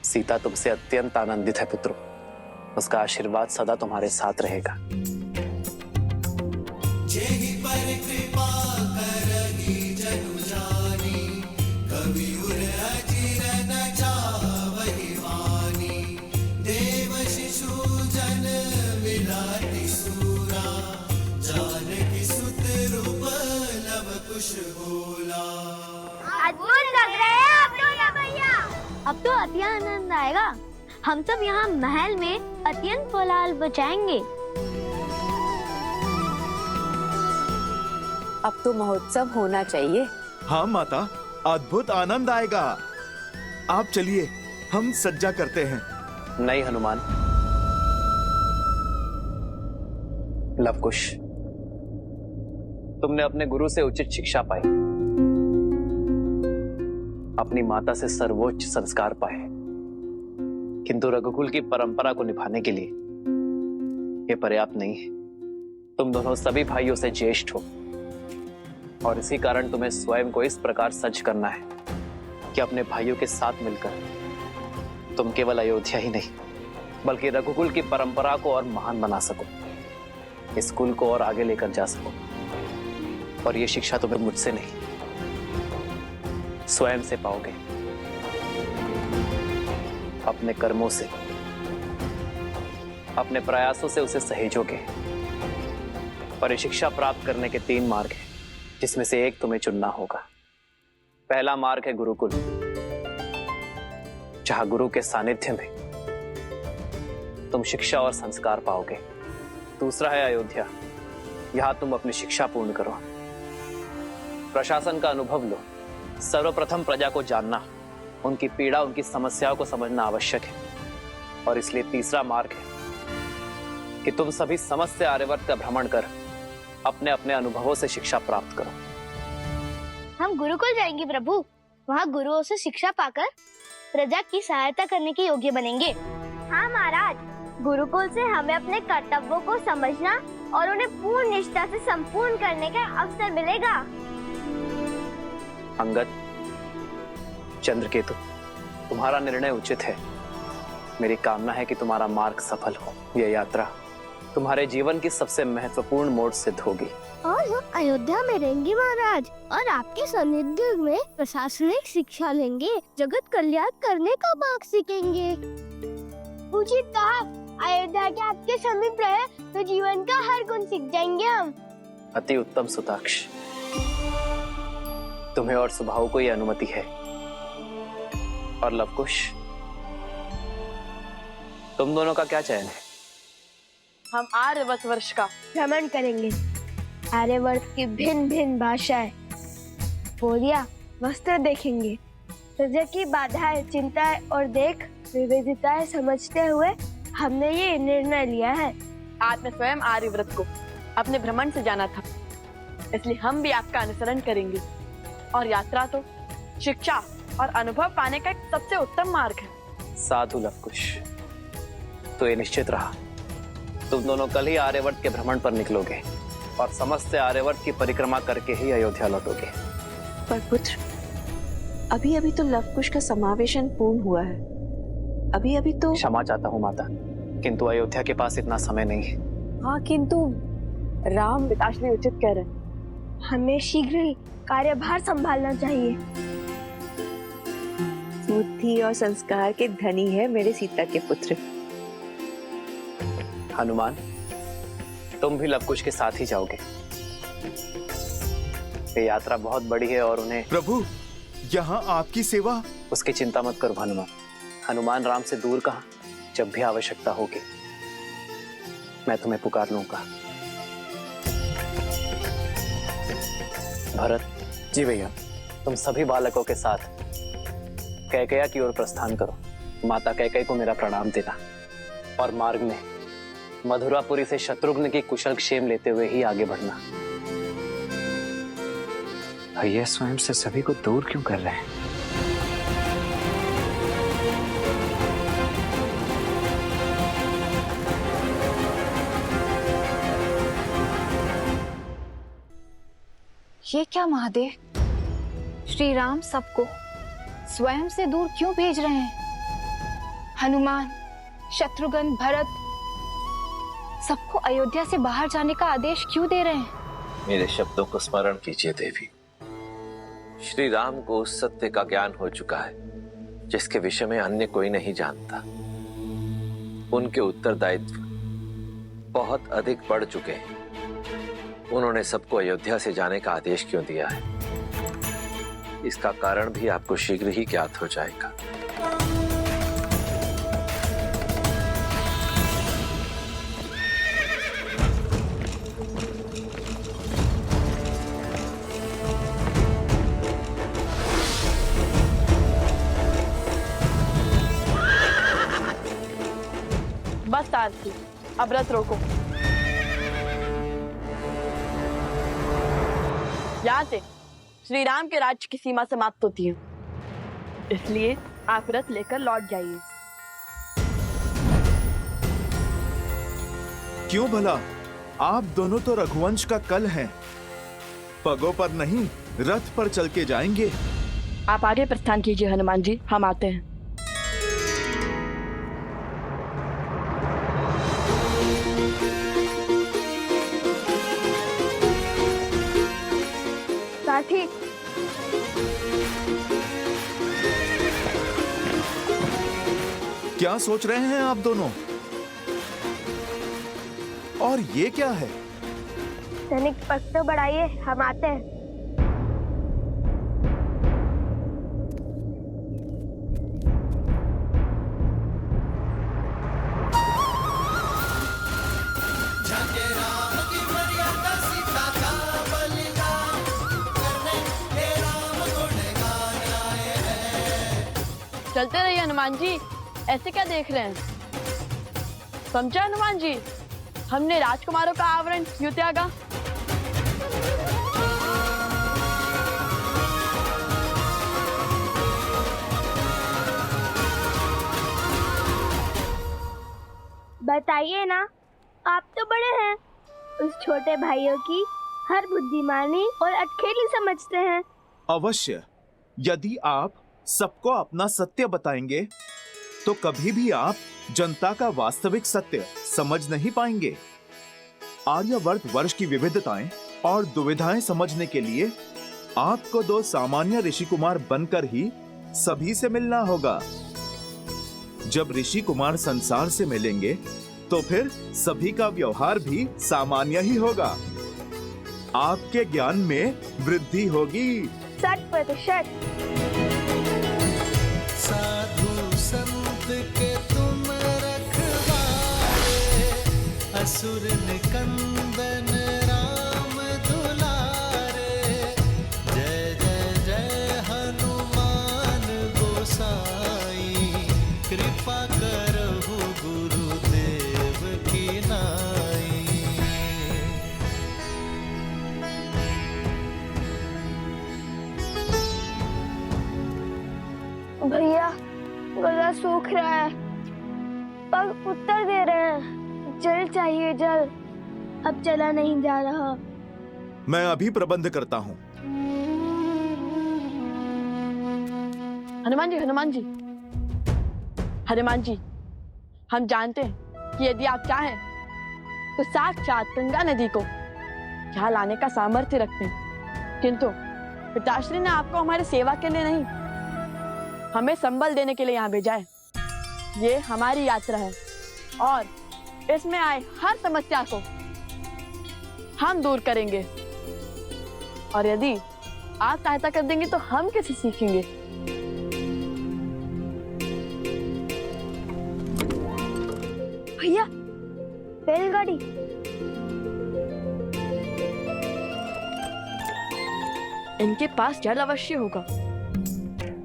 सीता तुमसे अत्यंत आनंदित है पुत्रो। उसका आशीर्वाद सदा तुम्हारे साथ रहेगा। जेहि पर कृपा करहि जनु जानी, कवि उर अजिर न जावहि वानी। देव शिशु जन मिलाति सूरा, जानकी सुत रूप लव कुश होला। अद्भुत लग रहे हैं आप दोनों भैया। अब तो अति आनंद आएगा। हम सब यहाँ महल में अत्यंत कोलाहल बचाएंगे। अब तो महोत्सव होना चाहिए। हाँ माता, अद्भुत आनंद आएगा। आप चलिए, हम सज्जा करते हैं। नहीं हनुमान, लवकुश, तुमने अपने गुरु से उचित शिक्षा पाई, अपनी माता से सर्वोच्च संस्कार पाए, किंतु रघुकुल की परंपरा को निभाने के लिए यह पर्याप्त नहीं है। तुम दोनों सभी भाइयों से ज्येष्ठ हो और इसी कारण तुम्हें स्वयं को इस प्रकार सज्ज करना है कि अपने भाइयों के साथ मिलकर तुम केवल अयोध्या ही नहीं बल्कि रघुकुल की परंपरा को और महान बना सको, इस कुल को और आगे लेकर जा सको। और यह शिक्षा तुम्हें मुझसे नहीं स्वयं से पाओगे, अपने कर्मों से, अपने प्रयासों से उसे सहेजोगे। और ये शिक्षा प्राप्त करने के 3 मार्ग हैं, जिसमें से एक तुम्हें चुनना होगा। पहला मार्ग है गुरुकुल, जहां गुरु के सानिध्य में तुम शिक्षा और संस्कार पाओगे। दूसरा है अयोध्या, यहां तुम अपनी शिक्षा पूर्ण करो, प्रशासन का अनुभव लो। सर्वप्रथम प्रजा को जानना, उनकी पीड़ा, उनकी समस्याओं को समझना आवश्यक है। और इसलिए तीसरा मार्ग है कि तुम सभी समस्त आर्यवर्त का भ्रमण कर अपने अपने अनुभवों से शिक्षा प्राप्त करो। हम गुरुकुल जाएंगे प्रभु। वहाँ गुरुओं से शिक्षा पाकर प्रजा की सहायता करने के योग्य बनेंगे। हाँ महाराज, गुरुकुल से हमें अपने कर्तव्यों को समझना और उन्हें पूर्ण निष्ठा से संपूर्ण करने का अवसर मिलेगा। अंगद, चंद्रकेतु, तुम्हारा निर्णय उचित है। मेरी कामना है कि तुम्हारा मार्ग सफल हो। यह यात्रा तुम्हारे जीवन की सबसे महत्वपूर्ण मोड़ सिद्ध होगी। और हम अयोध्या में रहेंगे महाराज, और आपके सानिध्य में प्रशासनिक शिक्षा लेंगे, जगत कल्याण करने का मार्ग सीखेंगे। उचित कहा, अयोध्या के आपके समीप रहे तो जीवन का हर गुण सीख जाएंगे हम। अति उत्तम सुताक्ष, तुम्हें और सुभाव को यह अनुमति है। और लवकुश, तुम दोनों का क्या चयन है? हम आर्यवर्त वर्ष का भ्रमण करेंगे। आर्यवर्त की भिन्न भिन्न भाषाएं, बोलियां, वस्त्र देखेंगे। प्रजा की बाधाएं, चिंताएं और देख विविधताएं समझते हुए हमने ये निर्णय लिया है। आपने स्वयं आर्यव्रत को अपने भ्रमण से जाना था, इसलिए हम भी आपका अनुसरण करेंगे। और यात्रा तो शिक्षा और अनुभव पाने का एक सबसे उत्तम मार्ग है। साधु लवकुश, तो ये निश्चित रहा, तुम दोनों कल ही आर्यवर्त के भ्रमण पर निकलोगे और समस्त आर्यवर्त की परिक्रमा करके ही अयोध्या लौटोगे। पर पुत्र, अभी अभी तो लवकुश का समावेशन पूर्ण हुआ है। अभी अभी तो। क्षमा चाहता हूँ माता, किंतु अयोध्या के पास इतना समय नहीं है। हाँ, किंतु राम। पिताश्री उचित कह रहे हैं। हमें शीघ्र ही कार्यभार संभालना चाहिए। बुद्धि और संस्कार के धनी है मेरे सीता के पुत्र। हनुमान, तुम भी लवकुश के साथ ही जाओगे। ये यात्रा बहुत बड़ी है और उन्हें। प्रभु, यहाँ आपकी सेवा। उसकी चिंता मत करो हनुमान। हनुमान राम से दूर कहाँ, जब भी आवश्यकता होगी मैं तुम्हें पुकार लूंगा। भरत जी, भैया तुम सभी बालकों के साथ कैकेयी की ओर प्रस्थान करो। माता कैकेयी को मेरा प्रणाम देना और मार्ग में मधुरापुरी से शत्रुघ्न की कुशल क्षेम लेते हुए ही आगे बढ़ना। भैया स्वयं से सभी को दूर क्यों कर रहे हैं? ये क्या महादेव, श्री राम सबको स्वयं से दूर क्यों भेज रहे हैं? हनुमान, शत्रुघ्न, भरत सबको अयोध्या से बाहर जाने का आदेश क्यों दे रहे हैं? मेरे शब्दों को स्मरण कीजिए देवी। श्री राम को उस सत्य का ज्ञान हो चुका है जिसके विषय में अन्य कोई नहीं जानता। उनके उत्तरदायित्व बहुत अधिक बढ़ चुके हैं। उन्होंने सबको अयोध्या से जाने का आदेश क्यों दिया है, इसका कारण भी आपको शीघ्र ही ज्ञात हो जाएगा। बस सारथी, अब रथ रोको। यहाँ से श्री राम के राज्य की सीमा समाप्त होती है, इसलिए आप रथ लेकर लौट जाइए। क्यों भला? आप दोनों तो रघुवंश का कल हैं। पगों पर नहीं, रथ पर चल के जाएंगे। आप आगे प्रस्थान कीजिए हनुमान जी, हम आते हैं। साथी, क्या सोच रहे हैं आप दोनों? और ये क्या है? तनिक पग तो बढ़ाइए, हम आते हैं। जाके राम की मर्यादा सीता का बलिदान करने हे राम गुणगान आए हैं। चलते रहिए हनुमान जी, ऐसे क्या देख रहे हैं? समझा हनुमान जी, हमने राजकुमारों का आवरण क्यों त्यागा? बताइए ना, आप तो बड़े हैं, उस छोटे भाइयों की हर बुद्धिमानी और अटखेली समझते हैं। अवश्य। यदि आप सबको अपना सत्य बताएंगे तो कभी भी आप जनता का वास्तविक सत्य समझ नहीं पाएंगे। आर्यवर्त वर्ष की विविधताएं और दुविधाएं समझने के लिए आपको दो सामान्य ऋषि कुमार बनकर ही सभी से मिलना होगा। जब ऋषि कुमार संसार से मिलेंगे तो फिर सभी का व्यवहार भी सामान्य ही होगा। आपके ज्ञान में वृद्धि होगी। 60%। साधु संत के तुम रखवारे, असुर निकंदन राम दुलारे। जय जय जय हनुमान गोसाई, कृपा करहु गुरुदेव की नाई। भैया, गला सूख रहा है, पग उत्तर दे रहे हैं। जल चाहिए, जल। अब चला नहीं जा रहा। मैं अभी प्रबंध करता हूँ। हनुमान जी, हनुमान जी, हनुमान जी, हम जानते हैं कि यदि आप चाहें तो साक्षात गंगा नदी को यहाँ लाने का सामर्थ्य रखते हैं, किंतु पिताश्री ने आपको हमारे सेवा के लिए नहीं, हमें संबल देने के लिए यहाँ भेजा है। ये हमारी यात्रा है और इसमें आए हर समस्या को हम दूर करेंगे। और यदि आप सहायता कर देंगे तो हम कैसे सीखेंगे? भैया, बैलगाड़ी। इनके पास जल अवश्य होगा।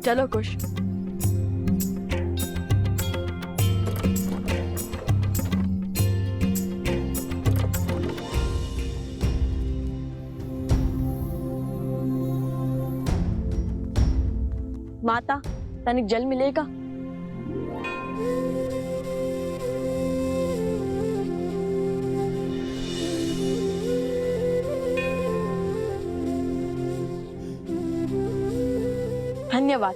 चलो कुश। माता, तनिक जल मिलेगा? धन्यवाद।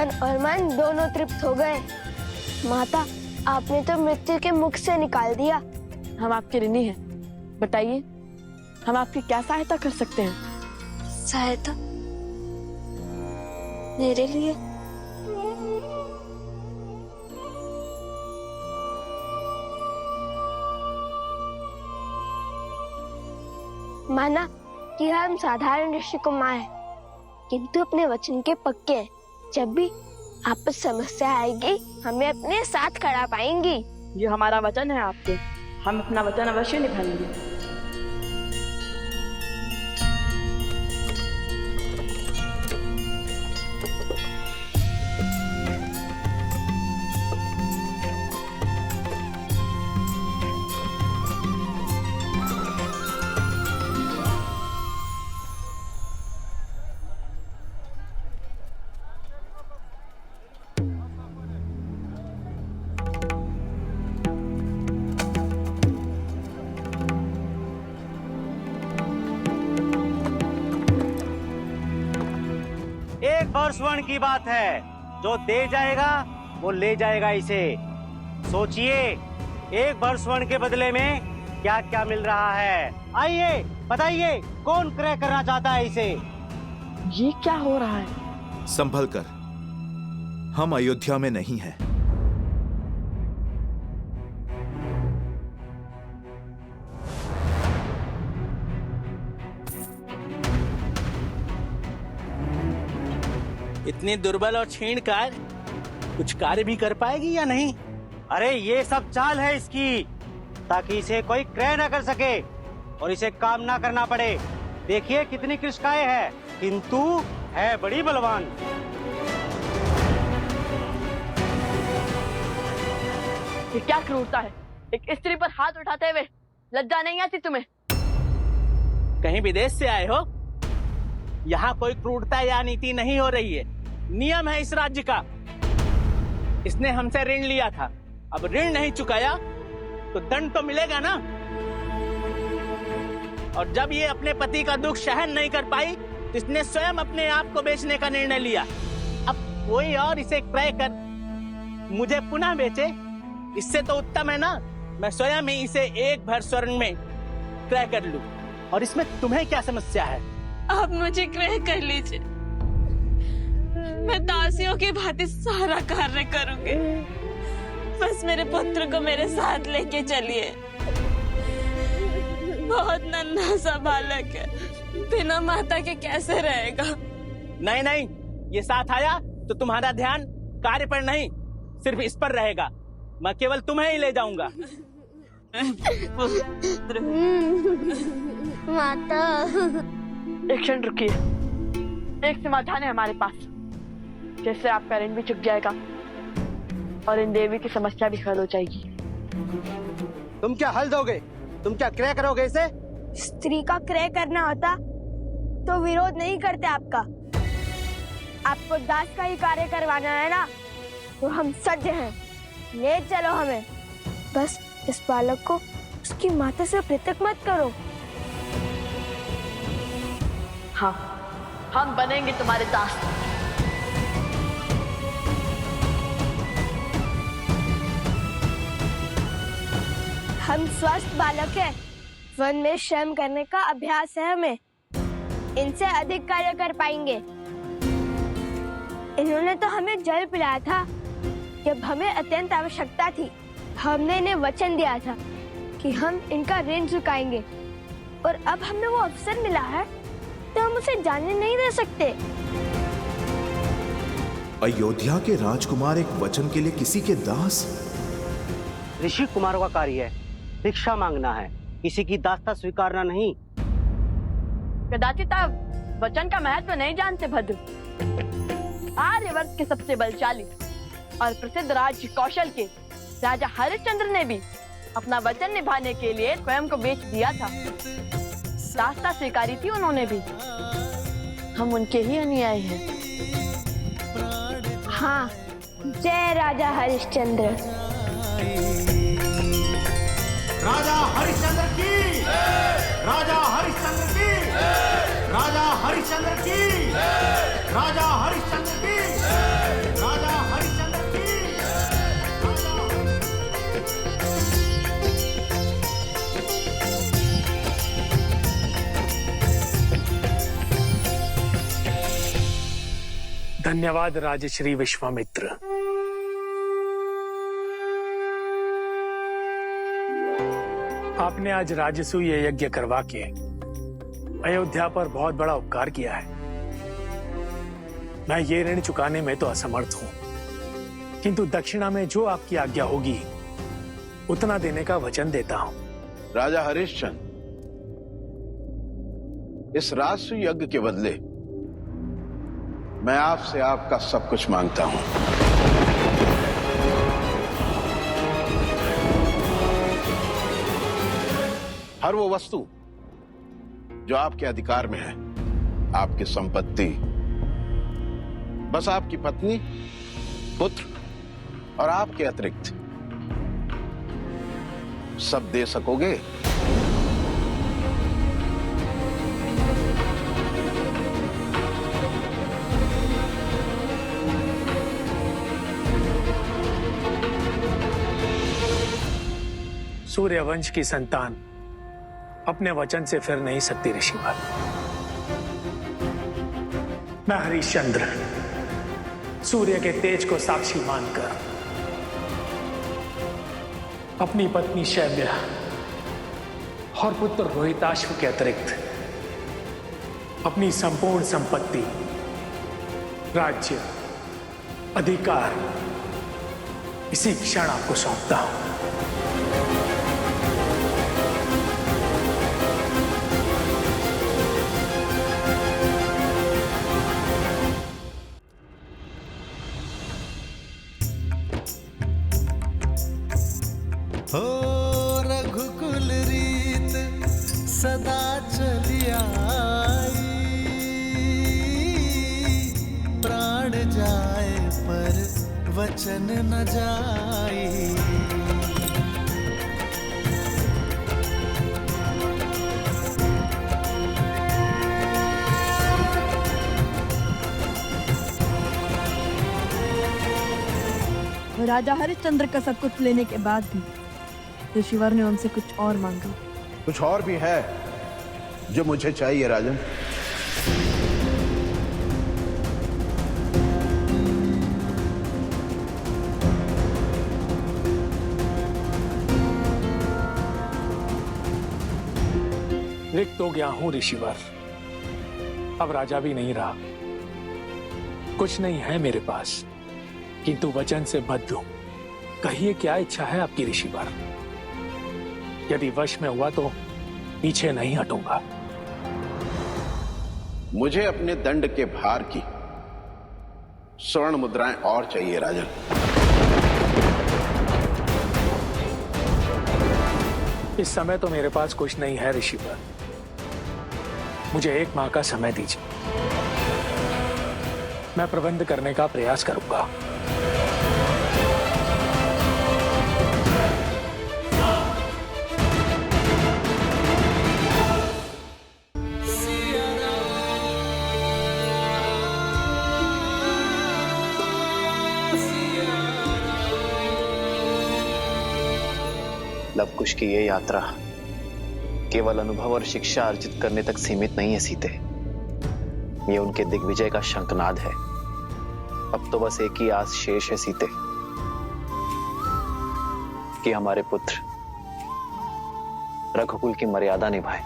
तन और मन दोनों तृप्त हो गए। माता, आपने तो मृत्यु के मुख से निकाल दिया। हम आपके ऋणी हैं। बताइए, हम आपकी क्या सहायता कर सकते हैं? सहायता मेरे लिए? माना कि हम साधारण ऋषि कुमार हैं, किंतु अपने वचन के पक्के हैं। जब भी आप पर समस्या आएगी, हमें अपने साथ खड़ा पाएंगी। ये हमारा वचन है आपके, हम अपना वचन अवश्य निभाएंगे। एक और स्वर्ण की बात है, जो दे जाएगा वो ले जाएगा इसे। सोचिए, एक भर स्वर्ण के बदले में क्या क्या मिल रहा है। आइए बताइए, कौन क्रय करना चाहता है इसे? ये क्या हो रहा है? संभल कर, हम अयोध्या में नहीं हैं। इतनी दुर्बल और छीणकार कुछ कार्य भी कर पाएगी या नहीं? अरे ये सब चाल है इसकी, ताकि इसे कोई क्रय न कर सके और इसे काम ना करना पड़े। देखिए कितनी कृषकाएं है, किंतु है बड़ी बलवान। ये क्या क्रूरता है? एक स्त्री पर हाथ उठाते हुए लज्जा नहीं आती तुम्हें? कहीं विदेश से आए हो? यहाँ कोई क्रूरता या नीति नहीं हो रही है। नियम है इस राज्य का। इसने हमसे ऋण लिया था, अब ऋण नहीं चुकाया तो दंड तो मिलेगा ना। और जब ये अपने पति का दुख सहन नहीं कर पाई, तो इसने स्वयं अपने आप को बेचने का निर्णय लिया। अब कोई और इसे क्रय कर मुझे पुनः बेचे, इससे तो उत्तम है ना मैं स्वयं ही इसे एक भर स्वर्ण में क्रय कर लूं। और इसमें तुम्हें क्या समस्या है? आप मुझे क्रय कर लीजिए, मैं दासियों की भांति सारा कार्य करूंगी। बस मेरे पुत्र को मेरे साथ लेके चलिए। बहुत नन्हा सा बालक है, बिना माता के कैसे रहेगा? नहीं नहीं, ये साथ आया तो तुम्हारा ध्यान कार्य पर नहीं, सिर्फ इस पर रहेगा। मैं केवल तुम्हें ही ले जाऊंगा। माता, एक क्षण रुकिए, एक समाधान है हमारे पास, जिससे आपका ऋण भी चुक जाएगा और इन देवी की समस्या भी हल हो जाएगी। तुम क्या हल दोगे? तुम क्या क्रय करोगे इसे? स्त्री का क्रय करना होता तो विरोध नहीं करते आपका। आपको दास का ही कार्य करवाना है ना, तो हम सज्ज हैं, ले चलो हमें। बस इस बालक को उसकी माता से पृथक मत करो। हाँ, हम बनेंगे तुम्हारे दास। हम स्वस्थ बालक हैं, वन में श्रम करने का अभ्यास है हमें, इनसे अधिक कार्य कर पाएंगे। इन्होंने तो हमें जल पिलाया था जब हमें अत्यंत आवश्यकता थी। हमने इन्हें वचन दिया था कि हम इनका ऋण चुकाएंगे, और अब हमें वो अवसर मिला है तो हम उसे जाने नहीं दे सकते। अयोध्या के राजकुमार एक वचन के लिए किसी के दास? ऋषि कुमारों का कार्य है भिक्षा मांगना है, किसी की दासता स्वीकारना नहीं। कदाचित आप वचन का महत्व नहीं जानते भद्र। आर्यवर्त के सबसे बलशाली और प्रसिद्ध राज्य कौशल के राजा हरिश्चंद्र ने भी अपना वचन निभाने के लिए स्वयं को बेच दिया था। दासता स्वीकारी थी उन्होंने भी। हम उनके ही अनुयायी हैं। हाँ, जय राजा हरिश्चंद्र। राजा हरिश्चंद्र की, राजा हरिश्चंद्र की, राजा हरिश्चंद्र की, राजा हरिश्चंद्र की। धन्यवाद राजश्री विश्वामित्र। आपने आज राजसूय यज्ञ करवा के अयोध्या पर बहुत बड़ा उपकार किया है। मैं ये ऋण चुकाने में तो असमर्थ हूं, किंतु दक्षिणा में जो आपकी आज्ञा होगी उतना देने का वचन देता हूं। राजा हरिश्चंद्र, इस राजसूय यज्ञ के बदले मैं आपसे आपका सब कुछ मांगता हूं। हर वो वस्तु जो आपके अधिकार में है, आपकी संपत्ति, बस आपकी पत्नी, पुत्र और आपके अतिरिक्त सब दे सकोगे? सूर्यवंश की संतान अपने वचन से फिर नहीं सकती ऋषिवर। मैं हरिश्चंद्र सूर्य के तेज को साक्षी मानकर अपनी पत्नी शैव्या और पुत्र रोहिताश्व के अतिरिक्त अपनी संपूर्ण संपत्ति, राज्य, अधिकार इसी क्षण आपको सौंपता हूं। रघुकुल रीत सदा चली आई, प्राण जाए पर वचन न जाई। राजा हरिश्चंद्र का सब कुछ लेने के बाद भी ऋषिवर ने उनसे कुछ और मांगा। कुछ और भी है जो मुझे चाहिए राजन। रिक्त हो गया हूं ऋषिवर, अब राजा भी नहीं रहा। कुछ नहीं है मेरे पास, किंतु वचन से बद्ध हूं। कहिए क्या इच्छा है आपकी ऋषिवर? यदि वश में हुआ तो पीछे नहीं हटूंगा। मुझे अपने दंड के भार की स्वर्ण मुद्राएं और चाहिए राजन। इस समय तो मेरे पास कुछ नहीं है ऋषिवर, मुझे 1 माह का समय दीजिए, मैं प्रबंध करने का प्रयास करूंगा। लवकुश की ये यात्रा केवल अनुभव और शिक्षा अर्जित करने तक सीमित नहीं है सीते, ये उनके दिग्विजय का शंखनाद है। अब तो बस एक ही आस शेष है सीते, कि हमारे पुत्र रघुकुल की मर्यादा निभाए,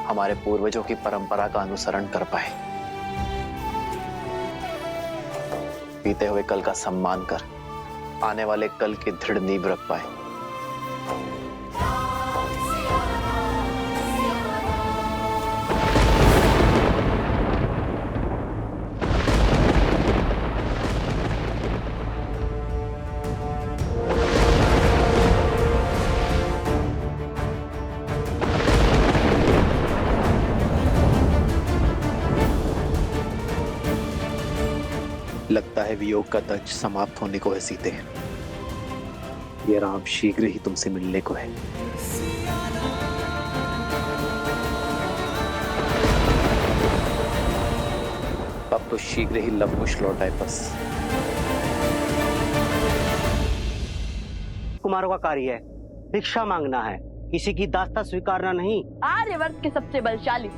हमारे पूर्वजों की परंपरा का अनुसरण कर पाए, बीते हुए कल का सम्मान कर आने वाले कल की दृढ़ नींव रख पाए। लगता है वियोग का दर्द समाप्त होने को है सीते, ये राम शीघ्र ही तुमसे मिलने को है। अब तो शीघ्र ही लवकुश लौट आए बस। कुमारों का कार्य है, भिक्षा मांगना है, किसी की दास्ता स्वीकारना नहीं। आर्यवर्त के सबसे बलशाली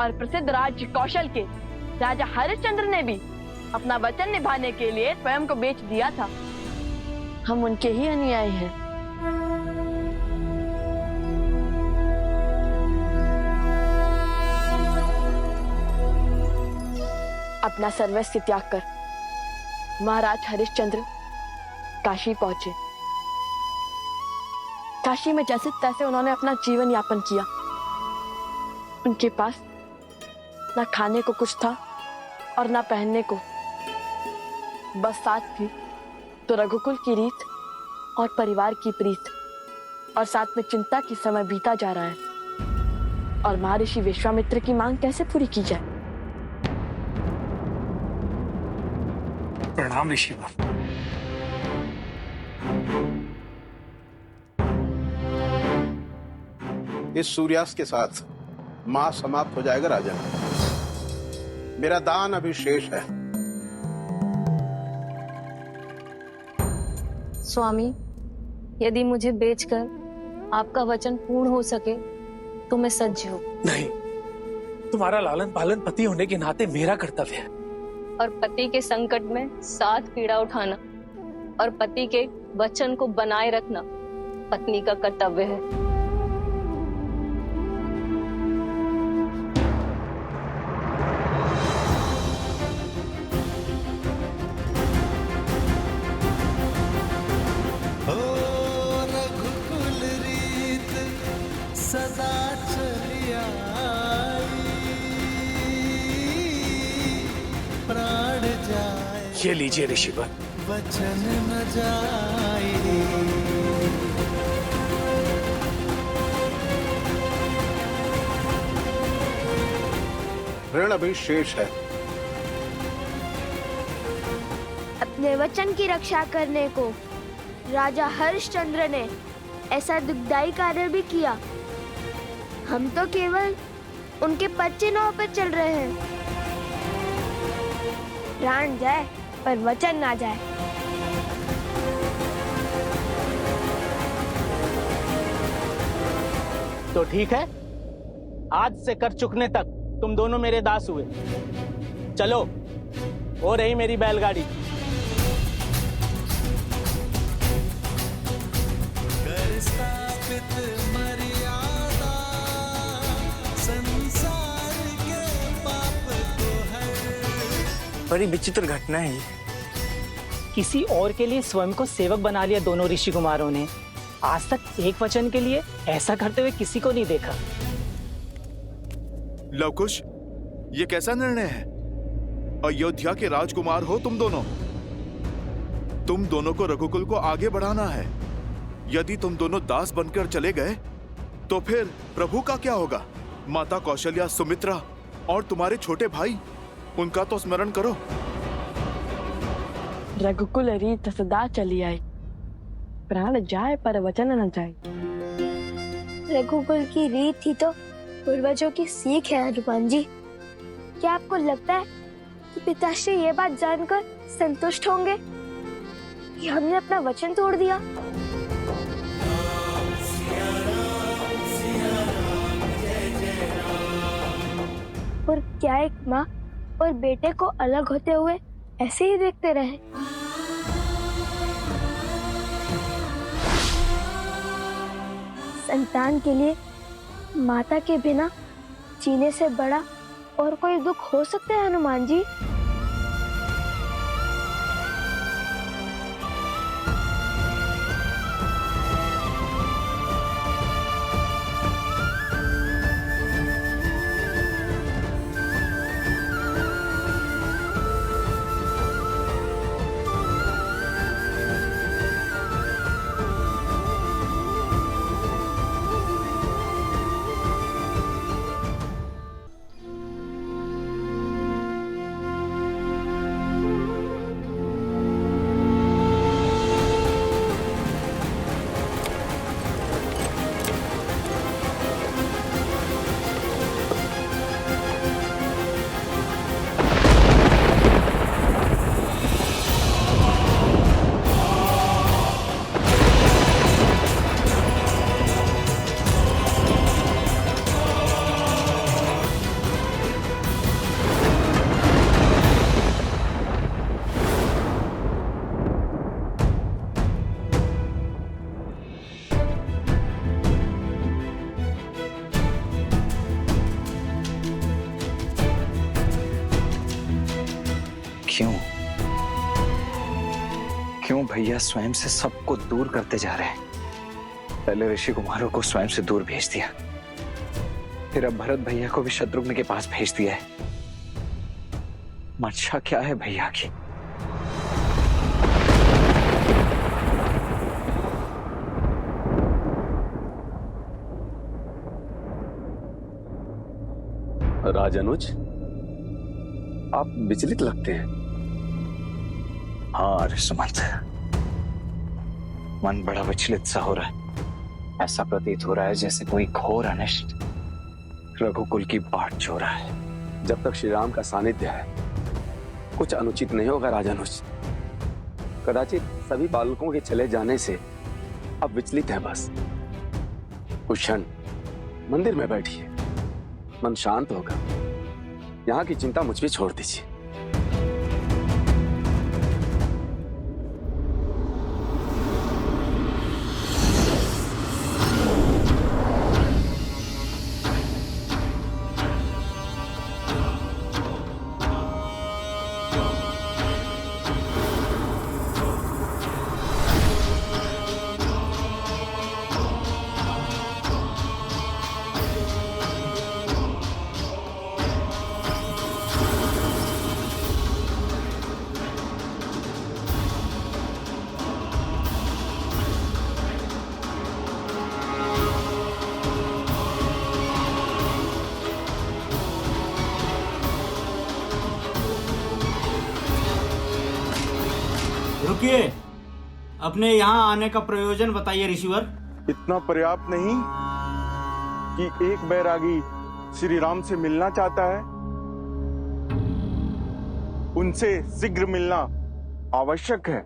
और प्रसिद्ध राज्य कौशल के राजा हरिश्चंद्र ने भी अपना वचन निभाने के लिए स्वयं को बेच दिया था। हम उनके ही अनुयायी हैं। अपना सर्वस्व त्याग कर महाराज हरिश्चंद्र काशी पहुंचे। काशी में जैसे तैसे उन्होंने अपना जीवन यापन किया। उनके पास ना खाने को कुछ था और ना पहनने को, बस साथ थी तो रघुकुल की रीत और परिवार की प्रीत, और साथ में चिंता की समय बीता जा रहा है और महर्षि विश्वामित्र की मांग कैसे पूरी की जाए। प्रणाम ऋषिवर। इस सूर्यास्त के साथ माह समाप्त हो जाएगा राजन। मेरा दान अभी शेष है। स्वामी, यदि मुझे बेचकर आपका वचन पूर्ण हो सके तो मैं सज्ज हूँ। नहीं, तुम्हारा लालन पालन पति होने के नाते मेरा कर्तव्य है। और पति के संकट में साथ पीड़ा उठाना और पति के वचन को बनाए रखना पत्नी का कर्तव्य है। सदा चली आई, प्राण जाए ये लीजिए ऋषिवर। वचन न जाए। ऋण अभी शेष है। अपने वचन की रक्षा करने को राजा हरिश्चंद्र ने ऐसा दुखदाई कार्य भी किया। हम तो केवल उनके पच्चे नाव पर चल रहे हैं। प्राण जाए पर वचन ना जाए। तो ठीक है, आज से कर चुकने तक तुम दोनों मेरे दास हुए। चलो, हो रही मेरी बैलगाड़ी। कर स्थापित मर्यादा, संसार के पाप को हर। बड़ी विचित्र घटना है ये। किसी और के लिए स्वयं को सेवक बना लिया दोनों ऋषि कुमारों ने। आज तक एक वचन के लिए ऐसा करते हुए किसी को नहीं देखा। लवकुश, ये कैसा निर्णय है? अयोध्या के राजकुमार हो तुम दोनों। तुम दोनों को रघुकुल को आगे बढ़ाना है। यदि तुम दोनों दास बनकर चले गए तो फिर प्रभु का क्या होगा? माता कौशल्या, सुमित्रा और तुम्हारे छोटे भाई, उनका तो स्मरण करो। रघुकुल रीत सदा चली आई, प्राण जाए पर वचन न जाए। रघुकुल की रीत ही तो पूर्वजों की सीख है हनुमान जी। क्या आपको लगता है कि पिताश्री ये बात जानकर संतुष्ट होंगे कि हमने अपना वचन तोड़ दिया? और क्या एक माँ और बेटे को अलग होते हुए ऐसे ही देखते रहे? संतान के लिए माता के बिना जीने से बड़ा और कोई दुख हो सकता है हनुमान जी? क्यों भैया स्वयं से सबको दूर करते जा रहे हैं? पहले ऋषि कुमारों को स्वयं से दूर भेज दिया, फिर अब भरत भैया को भी शत्रुघ्न के पास भेज दिया है। मंशा क्या है भैया की? राजानुज, आप विचलित लगते हैं। हाँ सुमंत, मन बड़ा विचलित सा हो रहा है। ऐसा प्रतीत हो रहा है जैसे कोई घोर अनिष्ट रघुकुल की बाट जो रहा है। जब तक श्री राम का सानिध्य है, कुछ अनुचित नहीं होगा राजानुज। कदाचित सभी बालकों के चले जाने से अब विचलित है बस। कुछ क्षण मंदिर में बैठिए, मन शांत होगा। यहाँ की चिंता मुझ पे छोड़ दीजिए। रुकिए, अपने यहाँ आने का प्रयोजन बताइए ऋषिवर। इतना पर्याप्त नहीं कि एक बैरागी श्री राम से मिलना चाहता है, उनसे शीघ्र मिलना आवश्यक है।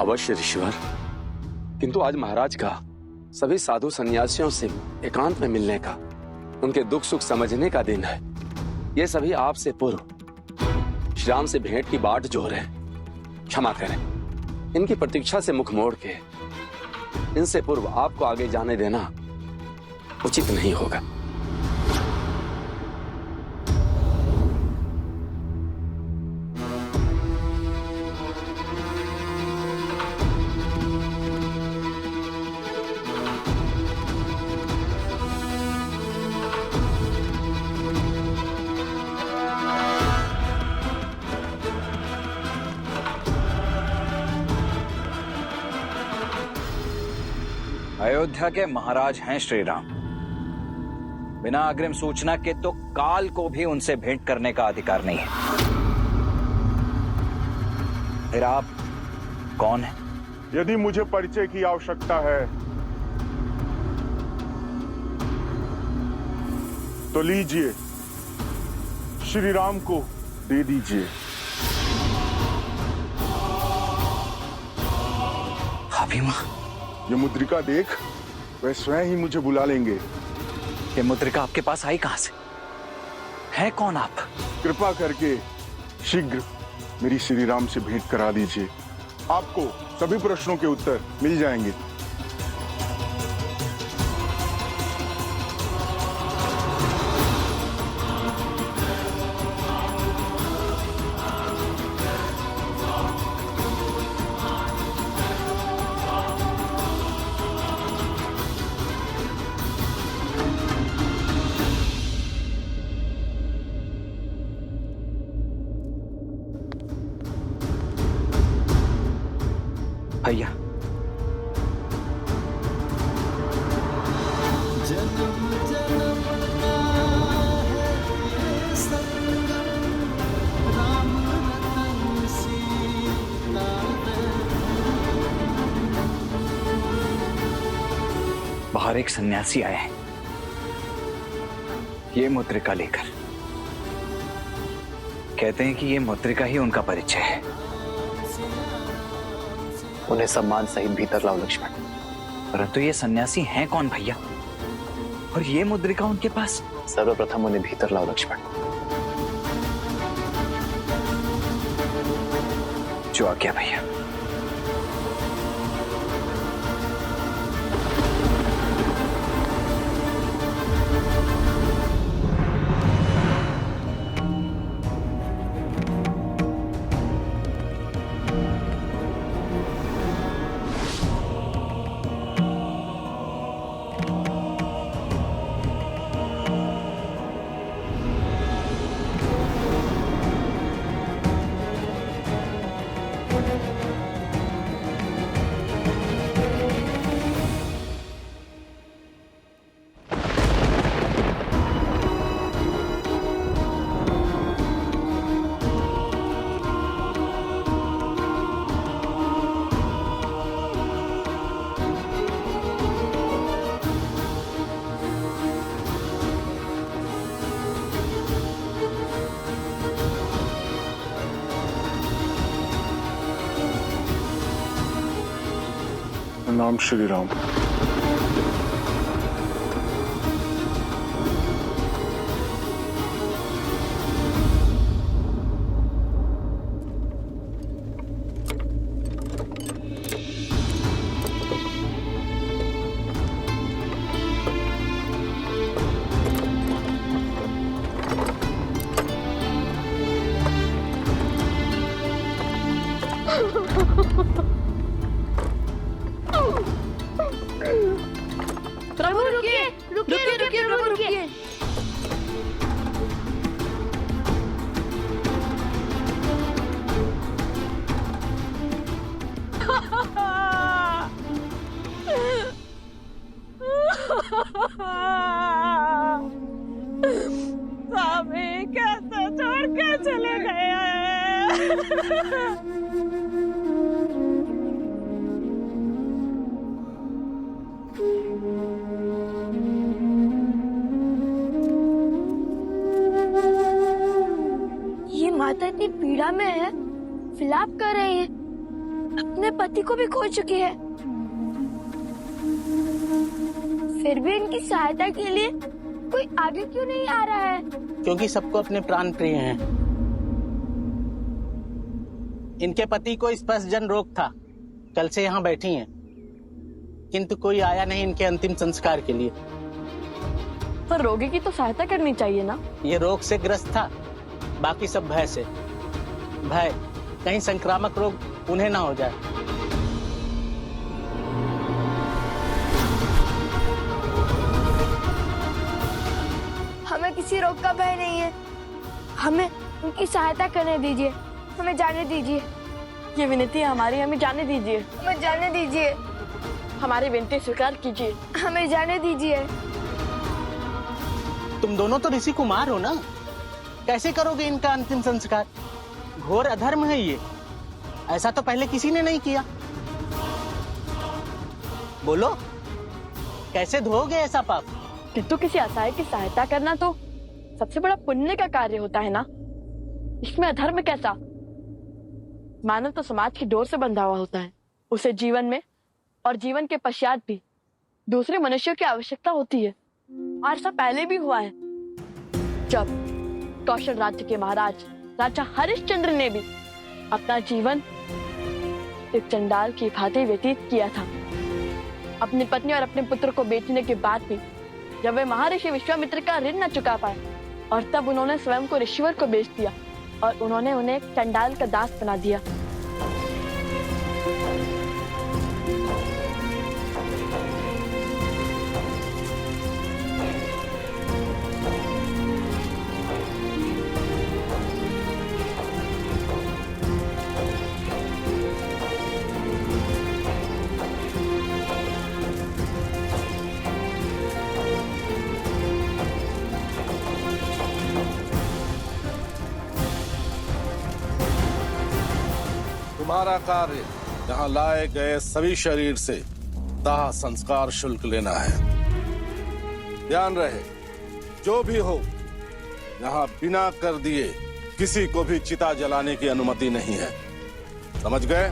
अवश्य ऋषिवर, किंतु आज महाराज का सभी साधु सन्यासियों से एकांत में मिलने का, उनके दुख सुख समझने का दिन है। ये सभी आपसे पूर्व श्री राम से भेंट की बाट जोर है। क्षमा करें, इनकी प्रतीक्षा से मुख मोड़ के इनसे पूर्व आपको आगे जाने देना उचित नहीं होगा। अयोध्या के महाराज हैं श्री राम। बिना अग्रिम सूचना के तो काल को भी उनसे भेंट करने का अधिकार नहीं है। फिर आप कौन हैं? यदि मुझे परिचय की आवश्यकता है तो लीजिए, श्री राम को दे दीजिए। अभिमा, ये मुद्रिका देख, वे स्वयं ही मुझे बुला लेंगे। ये मुद्रिका आपके पास आई कहां से? है कौन आप? कृपा करके शीघ्र मेरी श्री राम से भेंट करा दीजिए। आपको सभी प्रश्नों के उत्तर मिल जाएंगे। भैया, बाहर एक सन्यासी आए हैं, ये मुद्रिका लेकर। कहते हैं कि ये मुद्रिका ही उनका परिचय है। उन्हें सम्मान सहित भीतर लाओ लक्ष्मण। परंतु ये सन्यासी हैं कौन भैया? और ये मुद्रिका उनके पास? सर्वप्रथम उन्हें भीतर लाओ लक्ष्मण। जो आज्ञा भैया। प्रणाम श्री राम। प्रभु रुकिए, रुकिए, रुकिए, प्रभु रुकिए। स्वामी कैसे छोड़ के चले गए? ये माता इतनी पीड़ा में है, विलाप कर रही है, अपने पति को भी खो चुकी है, फिर भी इनकी सहायता के लिए कोई आगे क्यों नहीं आ रहा है? क्योंकि सबको अपने प्राण प्रिय हैं। इनके पति को स्पर्शजन रोग था, कल से यहाँ बैठी हैं, किंतु कोई आया नहीं इनके अंतिम संस्कार के लिए। पर रोगी की तो सहायता करनी चाहिए ना। ये रोग से ग्रस्त था, बाकी सब भय से। भय कहीं संक्रामक रोग उन्हें ना हो जाए। हमें किसी रोग का भय नहीं है, हमें उनकी सहायता करने दीजिए, हमें जाने दीजिए। ये विनती है हमारी, हमें जाने दीजिए। हमें जाने दीजिए। हमारी विनती स्वीकार कीजिए। हमें जाने दीजिए। तुम दोनों तो ऋषि कुमार हो ना, कैसे करोगे इनका अंतिम संस्कार? घोर अधर्म है ये, ऐसा तो पहले किसी ने नहीं किया। बोलो, कैसे धोगे ऐसा पाप? किंतु किसी असहाय की सहायता करना तो सबसे बड़ा पुण्य का कार्य होता है ना, इसमें अधर्म कैसा? मानव तो समाज की डोर से बंधा हुआ होता है, उसे जीवन में और जीवन के पश्चात भी दूसरे मनुष्यों की आवश्यकता होती है। और ऐसा पहले भी हुआ है, जब कौशल राज्य के महाराज राजा हरिश्चंद्र ने भी अपना जीवन एक चंडाल की भांति व्यतीत किया था। अपनी पत्नी और अपने पुत्र को बेचने के बाद भी जब वे महर्षि विश्वामित्र का ऋण न चुका पाए, और तब उन्होंने स्वयं को ऋषिवर को बेच दिया और उन्होंने उन्हें एक चंडाल का दास बना दिया। तुम्हारा कार्य यहाँ लाए गए सभी शरीर से दाह संस्कार शुल्क लेना है। ध्यान रहे, जो भी हो, यहाँ बिना कर दिए किसी को भी चिता जलाने की अनुमति नहीं है। समझ गए?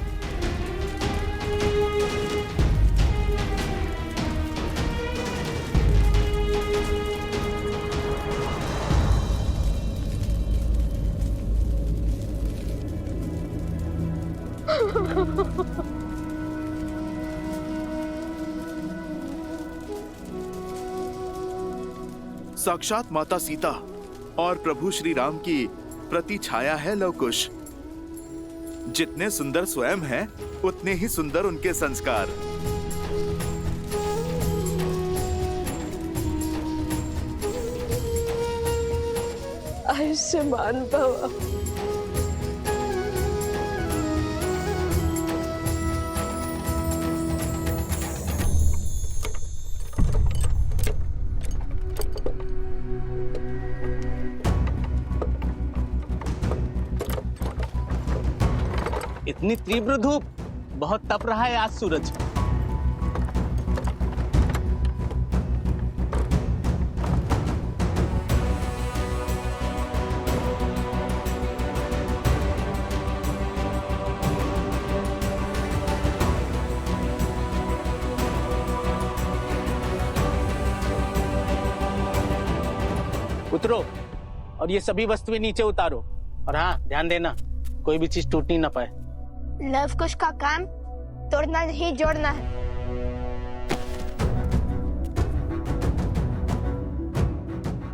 साक्षात माता सीता और प्रभु श्री राम की प्रति छाया है लवकुश। जितने सुंदर स्वयं हैं, उतने ही सुंदर उनके संस्कार। आयुष्मान भव। इतनी तीव्र धूप, बहुत तप रहा है आज सूरज। उतरो और ये सभी वस्तुएं नीचे उतारो। और हाँ, ध्यान देना कोई भी चीज टूटनी ना पाए। लव कुश का काम तोड़ना नहीं, जोड़ना है।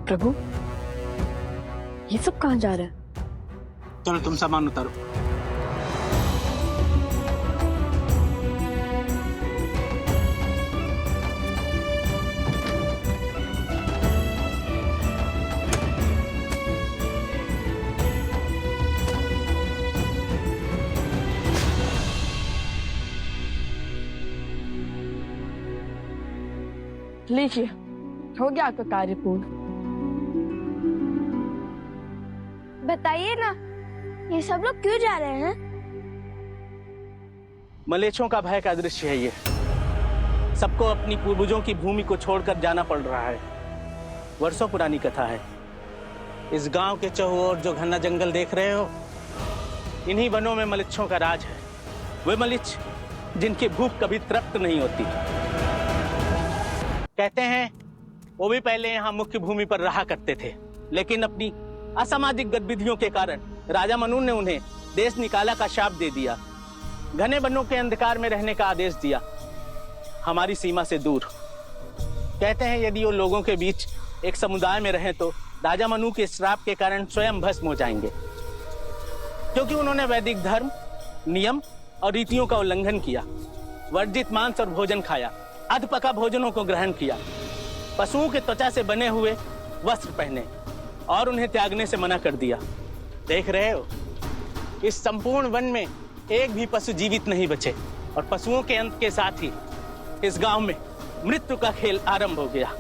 प्रभु, ये सब कहाँ जा रहा है? चलो तुम सामान उतारो। लीजिए, हो गया आपका कार्य पूर्ण। बताइए ना, ये सब लोग क्यों जा रहे हैं? मलेच्छों का भय का दृश्य है ये। सबको अपनी पूर्वजों की भूमि को छोड़कर जाना पड़ रहा है। वर्षों पुरानी कथा है। इस गांव के चौओर जो घना जंगल देख रहे हो, इन्हीं वनों में मलेच्छों का राज है। वे मलिच्छ जिनकी भूख कभी तृप्त नहीं होती। कहते हैं वो भी पहले यहाँ मुख्य भूमि पर रहा करते थे, लेकिन अपनी असामाजिक गतिविधियों के कारण राजा मनु ने उन्हें देश निकाला का शाप दे दिया। घने वनों के अंधकार में रहने का आदेश दिया, हमारी सीमा से दूर। कहते हैं यदि वो लोगों के बीच एक समुदाय में रहें तो राजा मनु के श्राप के कारण स्वयं भस्म हो जाएंगे, क्योंकि उन्होंने वैदिक धर्म, नियम और रीतियों का उल्लंघन किया, वर्जित मांस और भोजन खाया, अधपका भोजनों को ग्रहण किया, पशुओं के त्वचा से बने हुए वस्त्र पहने और उन्हें त्यागने से मना कर दिया। देख रहे हो, इस संपूर्ण वन में एक भी पशु जीवित नहीं बचे और पशुओं के अंत के साथ ही इस गांव में मृत्यु का खेल आरंभ हो गया।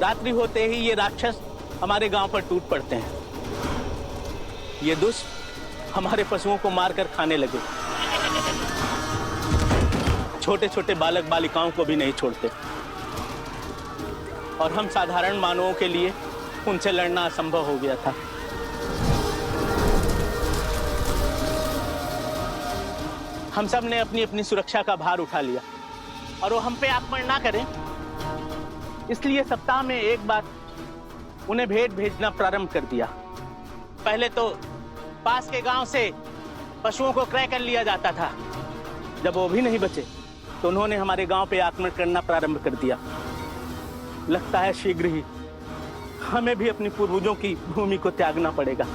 रात्रि होते ही ये राक्षस हमारे गांव पर टूट पड़ते हैं। ये दुष्ट हमारे पशुओं को मारकर खाने लगे। छोटे छोटे बालक बालिकाओं को भी नहीं छोड़ते और हम साधारण मानवों के लिए उनसे लड़ना असंभव हो गया था। हम सब ने अपनी अपनी सुरक्षा का भार उठा लिया और वो हम पे आक्रमण ना करें, इसलिए सप्ताह में एक बार उन्हें भेंट भेजना प्रारंभ कर दिया। पहले तो पास के गांव से पशुओं को क्रय कर लिया जाता था। जब वो भी नहीं बचे तो उन्होंने हमारे गांव पे आक्रमण करना प्रारंभ कर दिया। लगता है शीघ्र ही हमें भी अपनी पूर्वजों की भूमि को त्यागना पड़ेगा।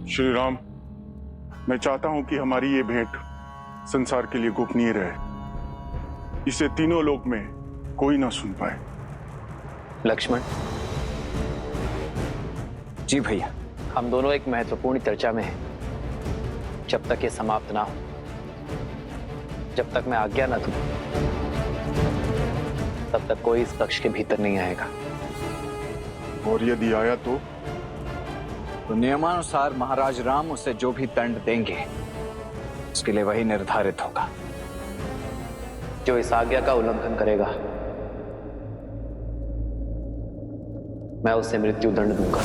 श्री राम, मैं चाहता हूं कि हमारी ये भेंट संसार के लिए गोपनीय रहे, इसे तीनों लोक में कोई ना सुन पाए। लक्ष्मण जी भैया, हम दोनों एक महत्वपूर्ण चर्चा में हैं। जब तक ये समाप्त ना हो, जब तक मैं आज्ञा ना दूं, तब तक कोई इस कक्ष के भीतर नहीं आएगा। और यदि आया तो नियमानुसार महाराज राम उसे जो भी दंड देंगे उसके लिए वही निर्धारित होगा। जो इस आज्ञा का उल्लंघन करेगा, मैं उसे मृत्यु दंड दूंगा।